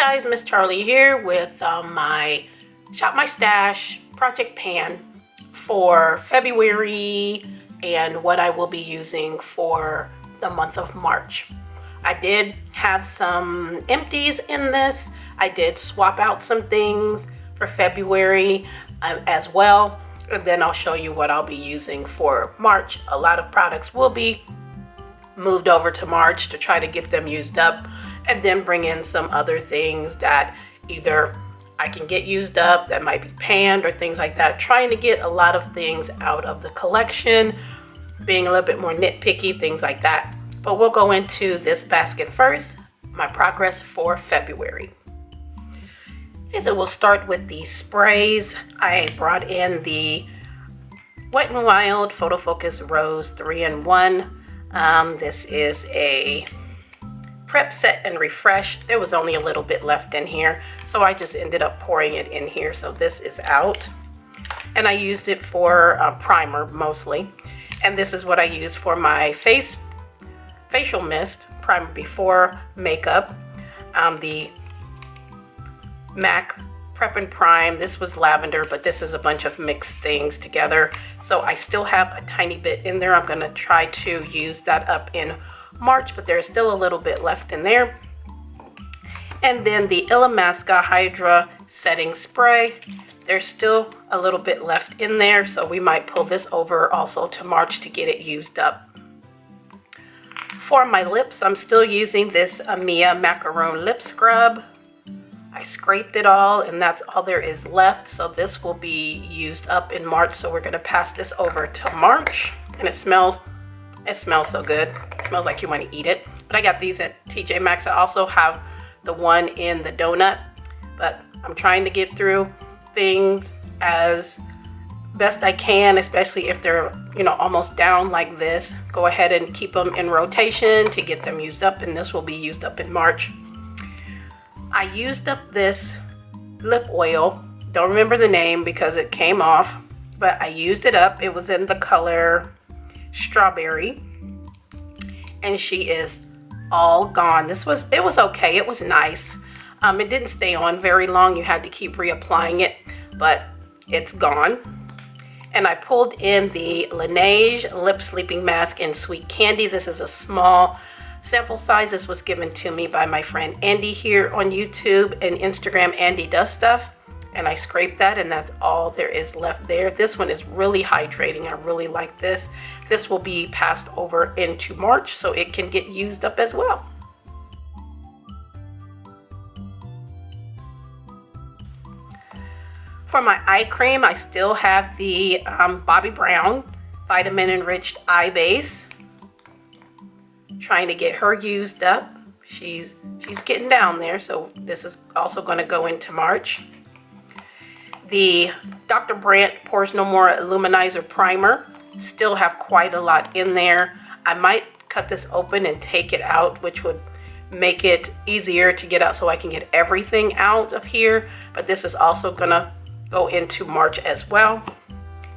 guys, Miss Charlie here with my Shop My Stash project pan for February and what I will be using for the month of March. I did have some empties in this. I did swap out some things for February as well, and then I'll show you what I'll be using for March. A lot of products will be moved over to March to try to get them used up, and then bring in some other things that either I can get used up that might be panned or things like that. Trying to get a lot of things out of the collection, being a little bit more nitpicky, things like that. But we'll go into this basket first, my progress for February. Okay, so we'll start with the sprays. I brought in the Wet n Wild Photo Focus Rose 3-in-1. This is a prep, set, and refresh. There was only a little bit left in here, so I just ended up pouring it in here. So this is out, and I used it for primer mostly. And this is what I use for my facial mist, primer before makeup. The MAC Prep and Prime. This was lavender, but this is a bunch of mixed things together. So I still have a tiny bit in there. I'm gonna try to use that up in March, but there's still a little bit left in there. And then the Illamasqua Hydra Setting Spray. There's still a little bit left in there, so we might pull this over also to March to get it used up. For my lips, I'm still using this Mia Macaron Lip Scrub. I scraped it all, and that's all there is left, so this will be used up in March. So we're gonna pass this over to March, and it smells so good. It smells like you want to eat it. But I got these at TJ Maxx. I also have the one in the donut, but I'm trying to get through things as best I can, especially if they're, almost down like this. Go ahead and keep them in rotation to get them used up, and this will be used up in March. I used up this lip oil. Don't remember the name because it came off, but I used it up. It was in the color Strawberry, and she is all gone. It was okay. It was nice. It didn't stay on very long. You had to keep reapplying it, but it's gone. And I pulled in the Laneige Lip Sleeping Mask in Sweet Candy. This is a small sample size. This was given to me by my friend Andy here on YouTube and Instagram, Andy Does Stuff. And I scraped that, and that's all there is left there. This one is really hydrating. I really like this. This will be passed over into March, so it can get used up as well. For my eye cream, I still have the Bobbi Brown Vitamin Enriched Eye Base. Trying to get her used up. She's getting down there, so this is also going to go into March. The Dr. Brandt Pores No More Illuminizer Primer. Still have quite a lot in there. I might cut this open and take it out, which would make it easier to get out so I can get everything out of here. But this is also gonna go into March as well.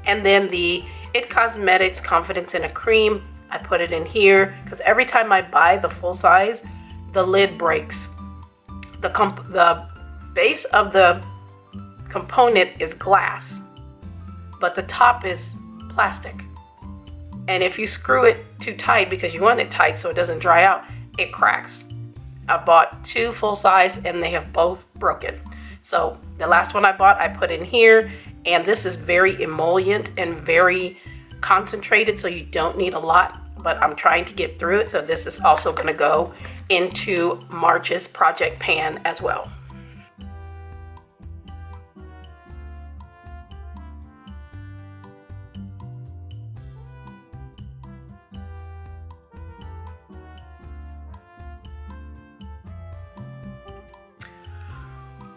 And then the IT Cosmetics Confidence in a Cream. I put it in here because every time I buy the full size, the lid breaks. The base of the component is glass, but the top is plastic. And if you screw it too tight because you want it tight so it doesn't dry out, it cracks. I bought 2 full size and they have both broken. So the last one I bought, I put in here, and this is very emollient and very concentrated, so you don't need a lot, but I'm trying to get through it. So this is also going to go into March's project pan as well.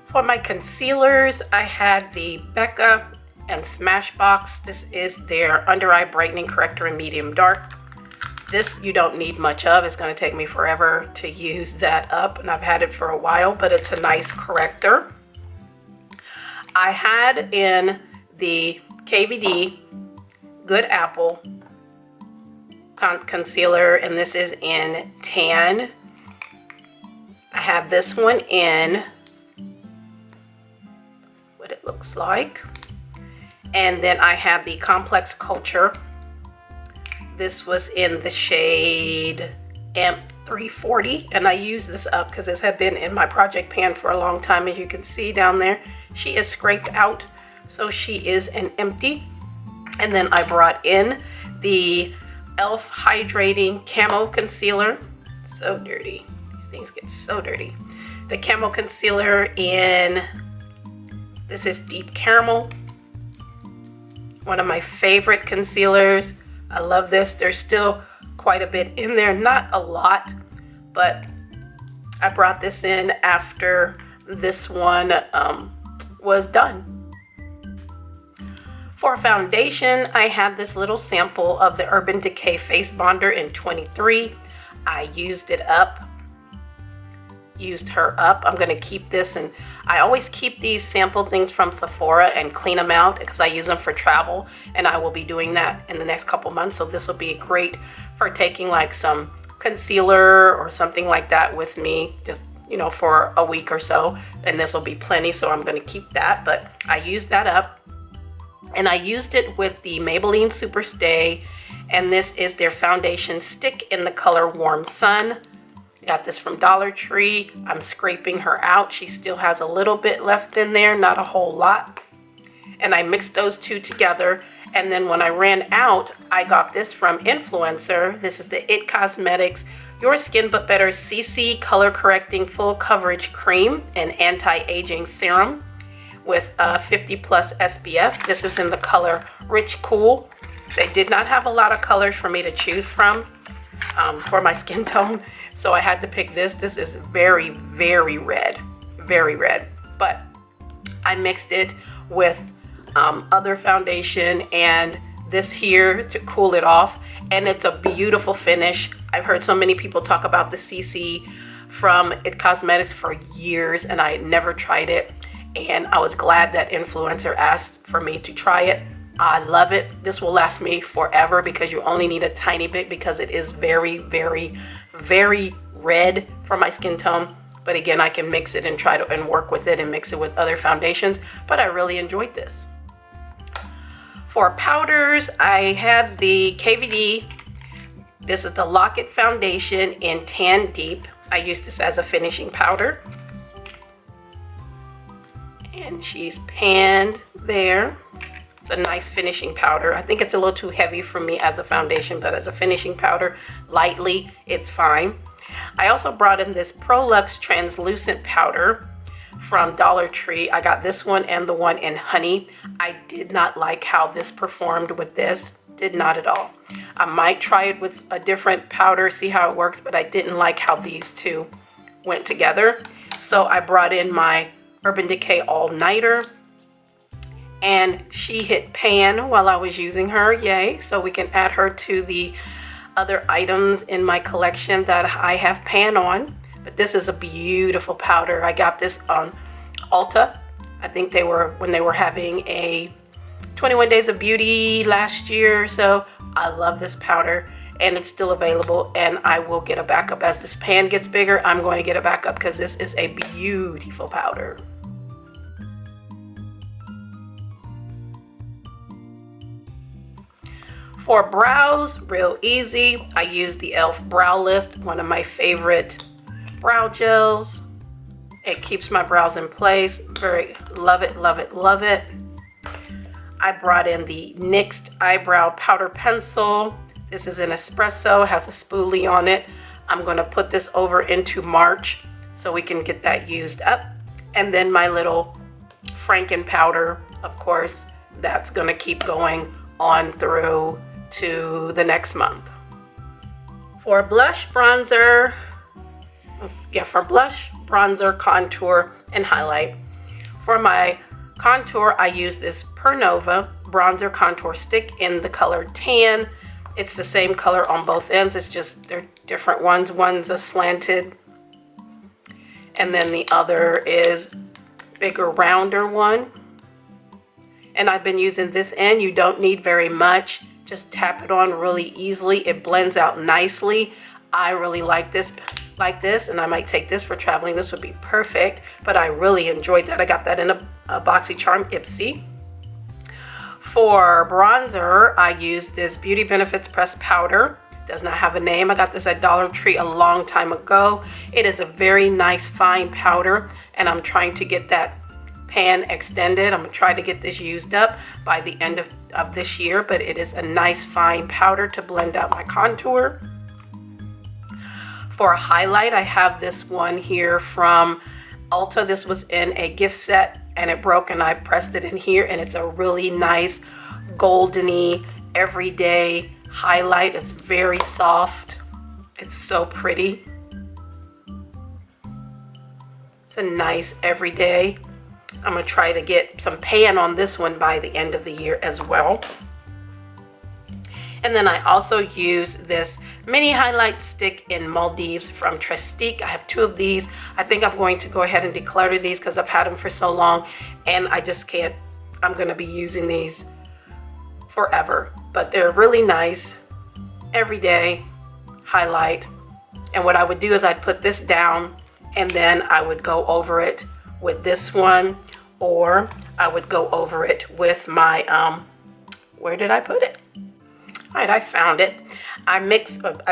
For my concealers, I had the Becca and Smashbox. This is their Under Eye Brightening Corrector in Medium Dark. This you don't need much of. It's going to take me forever to use that up, and I've had it for a while, but it's a nice corrector. I had in the KVD Good Apple concealer, and this is in tan. I have this one in looks like. And then I have the Complex Culture. This was in the shade Amp 340, and I use this up because this had been in my project pan for a long time. As you can see down there, she is scraped out, so she is an empty. And then I brought in the e.l.f. Hydrating Camo Concealer. So dirty. These things get so dirty. The Camo Concealer in, this is Deep Caramel. One of my favorite concealers. I love this. There's still quite a bit in there. Not a lot, but I brought this in after this one was done. For foundation, I had this little sample of the Urban Decay Face Bonder in 23. I used it up, used her up. I'm gonna keep this, and I always keep these sample things from Sephora and clean them out because I use them for travel, and I will be doing that in the next couple months. So this will be great for taking like some concealer or something like that with me, just, you know, for a week or so, and this will be plenty. So I'm gonna keep that, but I used that up. And I used it with the Maybelline Super Stay, and this is their foundation stick in the color Warm Sun. Got this from Dollar Tree. I'm scraping her out. She still has a little bit left in there, not a whole lot. And I mixed those two together, and then when I ran out, I got this from Influencer. This is the IT Cosmetics Your Skin But Better CC Color Correcting Full Coverage Cream and Anti-Aging Serum with 50 plus SPF. This is in the color Rich Cool. They did not have a lot of colors for me to choose from for my skin tone, so I had to pick this. This is very, very red, very red. But I mixed it with other foundation and this here to cool it off, and it's a beautiful finish. I've heard so many people talk about the CC from IT Cosmetics for years, and I had never tried it. And I was glad that Influencer asked for me to try it. I love it. This will last me forever because you only need a tiny bit because it is very, very, very red for my skin tone. But again, I can mix it and try to and work with it and mix it with other foundations. But I really enjoyed this. For powders, I had the KVD. This is the Lock It Foundation in Tan Deep. I use this as a finishing powder. And she's panned there. It's a nice finishing powder. I think it's a little too heavy for me as a foundation, but as a finishing powder, lightly, it's fine. I also brought in this Prolux translucent powder from Dollar Tree. I got this one and the one in honey. I did not like how this performed with this. Did not at all. I might try it with a different powder, see how it works, but I didn't like how these two went together. So I brought in my Urban Decay All Nighter, and she hit pan while I was using her. Yay. So we can add her to the other items in my collection that I have pan on. But this is a beautiful powder. I got this on Ulta. I think they were when they were having a 21 Days of Beauty last year. So I love this powder, and it's still available, and I will get a backup. As this pan gets bigger, I'm going to get a backup because this is a beautiful powder. For brows, real easy. I use the e.l.f. Brow Lift, one of my favorite brow gels. It keeps my brows in place. Very love it, love it, love it. I brought in the NYX Eyebrow Powder Pencil. This is an espresso, has a spoolie on it. I'm gonna put this over into March so we can get that used up. And then my little Franken powder, of course, that's gonna keep going on through to the next month. For blush, bronzer, contour, and highlight. For my contour, I use this Pernova bronzer contour stick in the color Tan. It's the same color on both ends, it's just they're different ones. One's a slanted, and then the other is bigger, rounder one. And I've been using this end. You don't need very much. Just tap it on really easily. It blends out nicely. I really like this like this, and I might take this for traveling. This would be perfect, but I really enjoyed that. I got that in a BoxyCharm Ipsy. For bronzer, I used this Beauty Benefits Pressed Powder. Does not have a name. I got this at Dollar Tree a long time ago. It is a very nice fine powder, and I'm trying to get that pan extended. I'm gonna try to get this used up by the end of this year, but it is a nice fine powder to blend out my contour. For a highlight, I have this one here from Ulta. This was in a gift set and it broke, and I pressed it in here, and it's a really nice goldeny everyday highlight. It's very soft. It's so pretty. It's a nice everyday. I'm gonna try to get some pan on this one by the end of the year as well. And then I also used this mini highlight stick in Maldives from Trestique. I have 2 of these. I think I'm going to go ahead and declutter these because I've had them for so long and I just can't. I'm gonna be using these forever, but they're really nice everyday highlight. And what I would do is I'd put this down and then I would go over it with this one, or I would go over it with my where did I put it? All right, I found it. I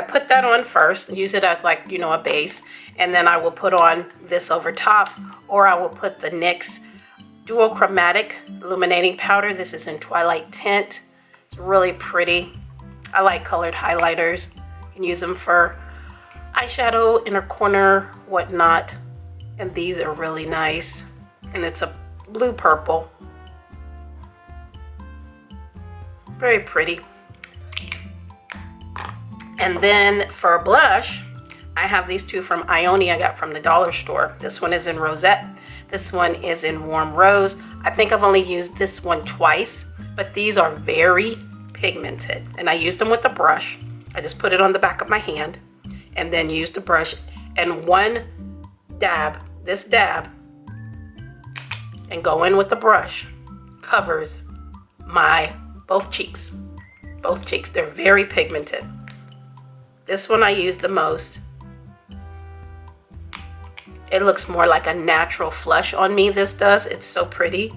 put that on first, use it as like, you know, a base, and then I will put on this over top, or I will put the NYX Duochromatic Illuminating Powder. This is in Twilight Tint. It's really pretty. I like colored highlighters. You can use them for eyeshadow, inner corner, whatnot. And these are really nice. And it's a blue purple. Very pretty. And then for a blush, I have these 2 from Ione I got from the dollar store. This one is in Rosette. This one is in Warm Rose. I think I've only used this one twice, but these are very pigmented. And I used them with a brush. I just put it on the back of my hand and then used the brush, and one dab, this dab, and go in with the brush, covers my both cheeks. Both cheeks, they're very pigmented. This one I use the most. It looks more like a natural flush on me, this does. It's so pretty.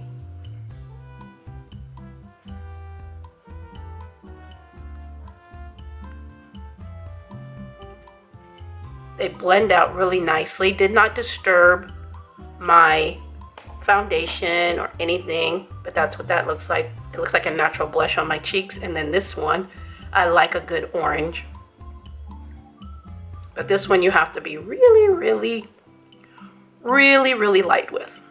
They blend out really nicely. Did not disturb my foundation or anything, but that's what that looks like. It looks like a natural blush on my cheeks. And then this one, I like a good orange. But this one you have to be really light with.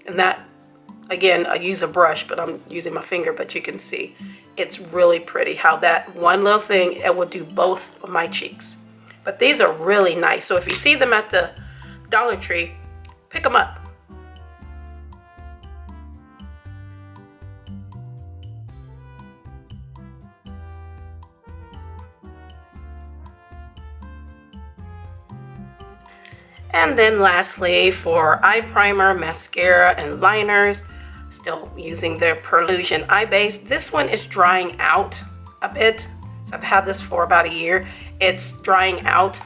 And that, again, I use a brush, but I'm using my finger, but you can see it's really pretty how that one little thing, it will do both of my cheeks. But these are really nice. So if you see them at the Dollar Tree, pick them up. And then lastly, for eye primer, mascara, and liners, still using the Perlusion Eye Base. This one is drying out a bit. So I've had this for about a year. It's drying out.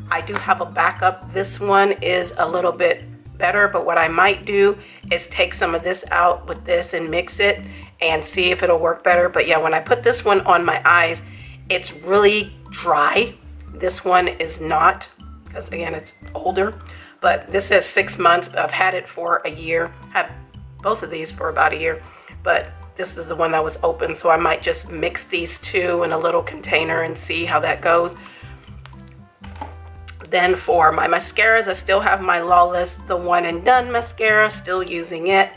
I do have a backup. This one is a little bit better, but what I might do is take some of this out with this and mix it and see if it'll work better. But yeah, when I put this one on my eyes, it's really dry. This one is not, because again, it's older, but this says 6 months, but I've had it for a year. Had both of these for about a year, but this is the one that was open, so I might just mix these 2 in a little container and see how that goes. Then for my mascaras, I still have my Lawless The One and Done mascara, still using it.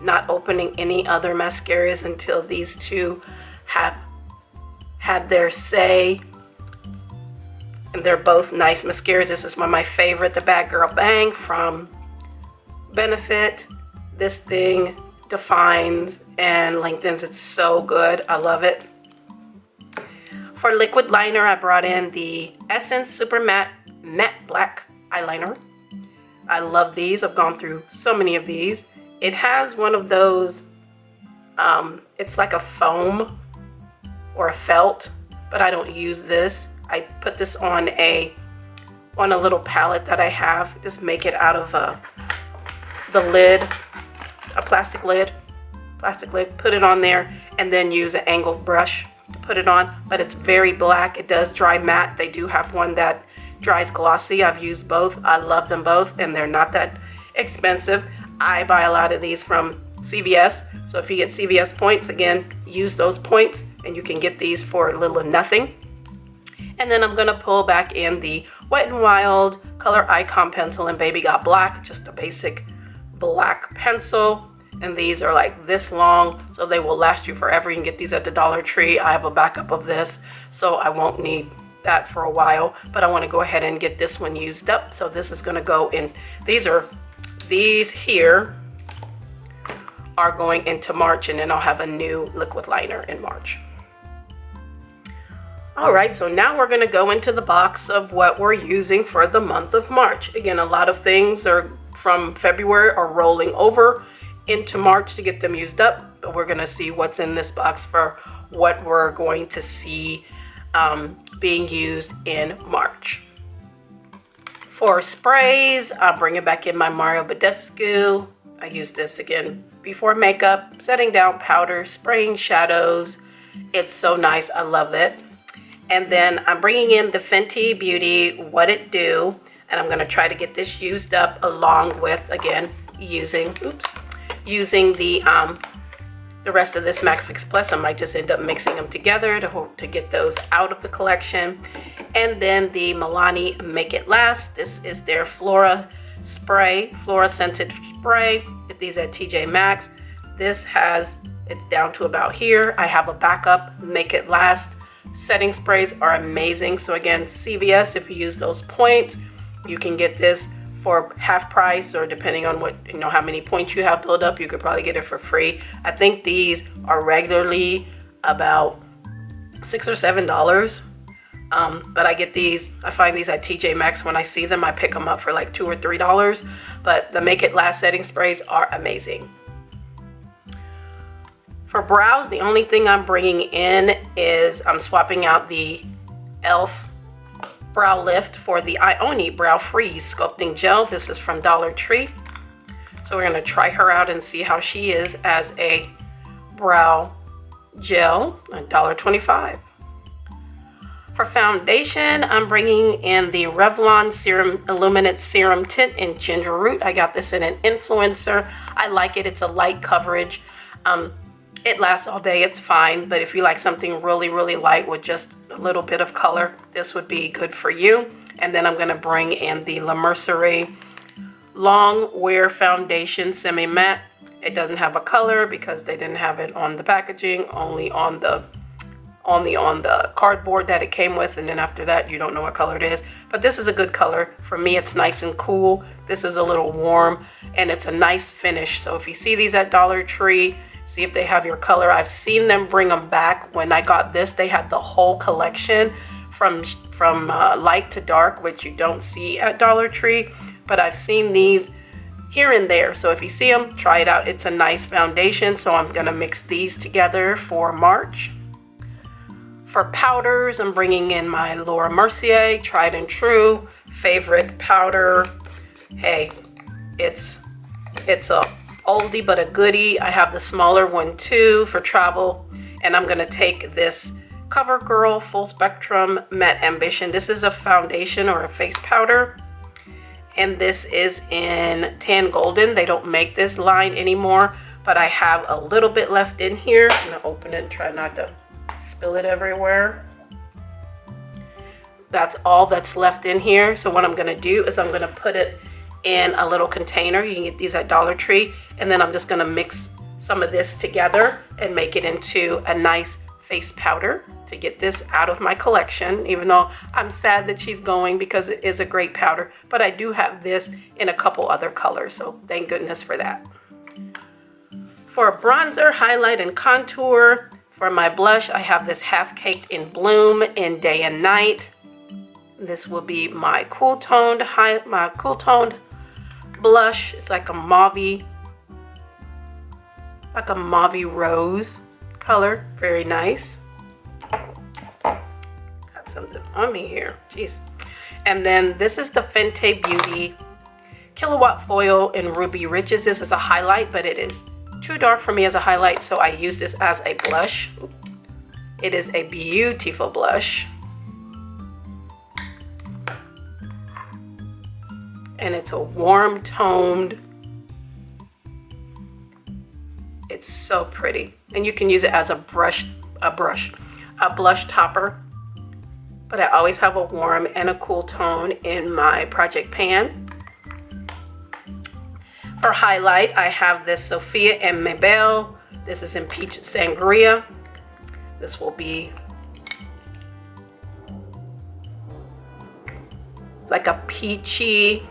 Not opening any other mascaras until these 2 have had their say. And they're both nice mascaras. This is one of my favorite, the Bad Girl Bang from Benefit. This thing defines and lengthens. It's so good. I love it. For liquid liner, I brought in the Essence Super Matte Black Eyeliner. I love these. I've gone through so many of these. It has one of those, it's like a foam or a felt, but I don't use this. I put this on a little palette that I have. Just make it out of the lid, a plastic lid, put it on there, and then use an angled brush to put it on. But it's very black. It does dry matte. They do have one that dries glossy. I've used both. I love them both, and they're not that expensive. I buy a lot of these from CVS, so if you get CVS points, again, use those points and you can get these for little or nothing. And then I'm gonna pull back in the Wet n Wild Color Icon pencil in Baby Got Black, just a basic black pencil. And these are like this long, so they will last you forever. You can get these at the Dollar Tree. I have a backup of this, so I won't need that for a while, but I want to go ahead and get this one used up. So this is going to go in, these here are going into March, and then I'll have a new liquid liner in March. All right, so now we're going to go into the box of what we're using for the month of March. Again, a lot of things are from February are rolling over into March to get them used up, but we're going to see what's in this box for what we're going to see being used in March. For sprays, I'll bring it back in my Mario Badescu. I use this again before makeup, setting down powder, spraying shadows. It's so nice. I love it. And then I'm bringing in the Fenty Beauty What It Do, and I'm going to try to get this used up along with, again, using the rest of this MAC Fix Plus. I might just end up mixing them together to get those out of the collection. And then the Milani Make It Last. This is their Flora scented spray. Get these at TJ Maxx. It's down to about here. I have a backup Make It Last. Setting sprays are amazing. So again, CVS, if you use those points, you can get this for half price, or depending on what, how many points you have built up, you could probably get it for free. I think these are regularly about $6 or $7. But I get these, I find these at TJ Maxx. When I see them, I pick them up for like $2 or $3. But the Make It Last setting sprays are amazing. For brows, the only thing I'm bringing in is I'm swapping out the e.l.f. Brow Lift for the Ioni Brow Freeze Sculpting Gel. This is from Dollar Tree. So we're going to try her out and see how she is as a brow gel, $1.25. For foundation, I'm bringing in the Revlon Serum Illuminate Serum Tint in Ginger Root. I got this in an influencer. I like it. It's a light coverage. It lasts all day. It's fine. But if you like something really, really light with just a little bit of color, this would be good for you. And then I'm going to bring in the La Mercerie Long Wear Foundation Semi Matte. It doesn't have a color because they didn't have it on the packaging, only on the cardboard that it came with, and then after that you don't know what color it is. But this is a good color. For me, it's nice and cool. This is a little warm, and it's a nice finish. So if you see these at Dollar Tree, see if they have your color. I've seen them bring them back. When I got this, they had the whole collection from light to dark, which you don't see at Dollar Tree, but I've seen these here and there. So if you see them, try it out. It's a nice foundation. So I'm gonna mix these together for March. For powders, I'm bringing in my Laura Mercier Tried and True favorite powder. Hey, it's a oldie but a goodie. I have the smaller one too for travel, and I'm gonna take this CoverGirl Full Spectrum Matte Ambition. This is a foundation or a face powder, and this is in Tan Golden. They don't make this line anymore, but I have a little bit left in here. I'm gonna open it and try not to spill it everywhere. That's all that's left in here. So what I'm gonna do is I'm gonna put it in a little container. You can get these at Dollar Tree, and then I'm just gonna mix some of this together and make it into a nice face powder to get this out of my collection, even though I'm sad that she's going because it is a great powder, but I do have this in a couple other colors, so thank goodness for that. For bronzer, highlight, and contour, for my blush, I have this Half Caked in Bloom in Day and Night. This will be my cool toned blush. It's like a mauve rose color. Very nice. Got something on me here. Jeez. And then this is the Fenty Beauty Kilowatt Foil in Ruby Riches. This is a highlight, but it is too dark for me as a highlight, so I use this as a blush. It is a beautiful blush. And it's a warm toned. It's so pretty. And you can use it as a blush topper. But I always have a warm and a cool tone in my project pan. For highlight, I have this Sophia and Mabel. This is in Peach Sangria. This will be, it's like a peachy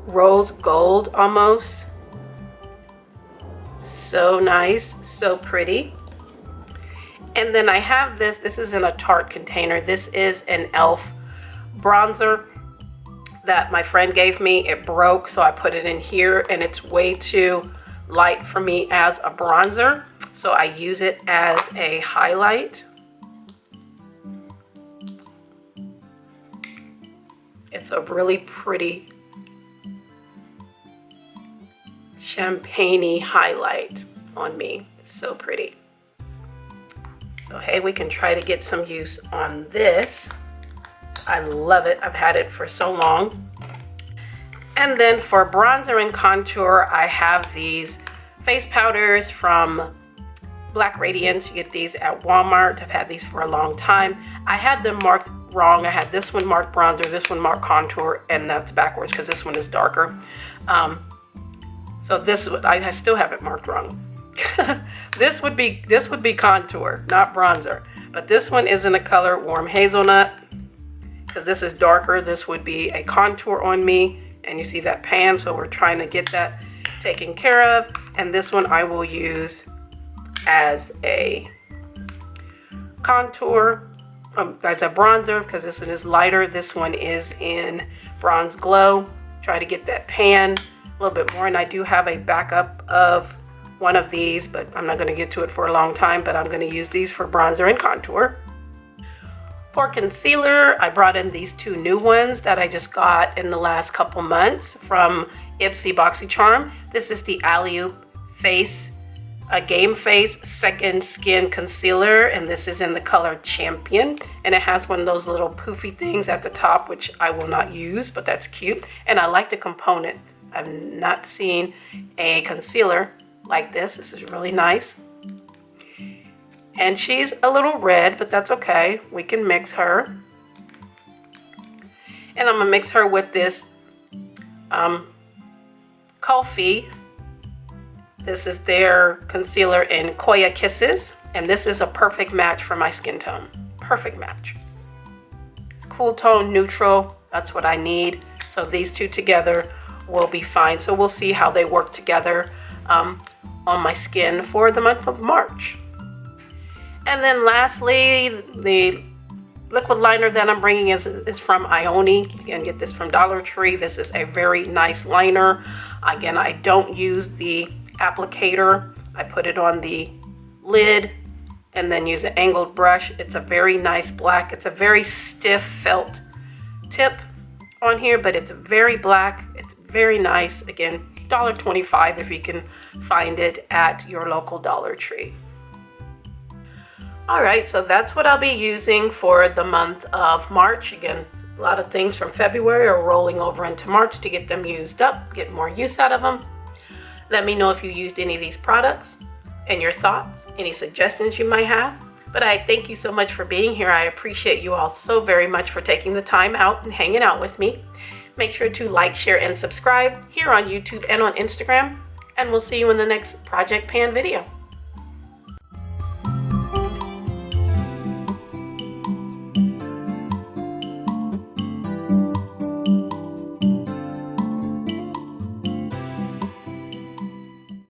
rose gold almost. So nice, so pretty. And then I have this is in a Tarte container. This is an e.l.f. bronzer that my friend gave me. It broke, so I put it in here, and it's way too light for me as a bronzer. So I use it as a highlight. It's a really pretty champagne-y highlight on me. It's so pretty. So hey, we can try to get some use on this. I love it. I've had it for so long. And then for bronzer and contour, I have these face powders from Black Radiance. You get these at Walmart. I've had these for a long time. I had them marked wrong. I had this one marked bronzer, this one marked contour, and that's backwards because this one is darker. So this, I still have it marked wrong. This would be contour, not bronzer. But this one is in the color Warm Hazelnut because this is darker. This would be a contour on me, and you see that pan, so we're trying to get that taken care of. And this one I will use as a contour, as a bronzer, because this one is lighter. This one is in Bronze Glow. Try to get that pan a little bit more, and I do have a backup of one of these, but I'm not going to get to it for a long time, but I'm going to use these for bronzer and contour. For concealer, I brought in these two new ones that I just got in the last couple months from Ipsy BoxyCharm. This is the Alley-Oop Face, a Game Face Second Skin Concealer, and this is in the color Champion, and it has one of those little poofy things at the top, which I will not use, but that's cute, and I like the component. I've not seen a concealer like this. This is really nice. And she's a little red, but that's okay. We can mix her. And I'm gonna mix her with this Kofi. This is their concealer in Koya Kisses, and this is a perfect match for my skin tone. Perfect match. It's cool tone, neutral. That's what I need. So these two together will be fine. So we'll see how they work together on my skin for the month of March. And then lastly, the liquid liner that I'm bringing is from Ioni. You can get this from Dollar Tree. This is a very nice liner. Again, I don't use the applicator. I put it on the lid and then use an angled brush. It's a very nice black. It's a very stiff felt tip on here, but it's very black. It's very nice. Again, $1.25 if you can find it at your local Dollar Tree. All right, so that's what I'll be using for the month of March. Again, a lot of things from February are rolling over into March to get them used up, get more use out of them. Let me know if you used any of these products and your thoughts, any suggestions you might have. But I thank you so much for being here. I appreciate you all so very much for taking the time out and hanging out with me. Make sure to like, share, and subscribe here on YouTube and on Instagram. And we'll see you in the next Project Pan video.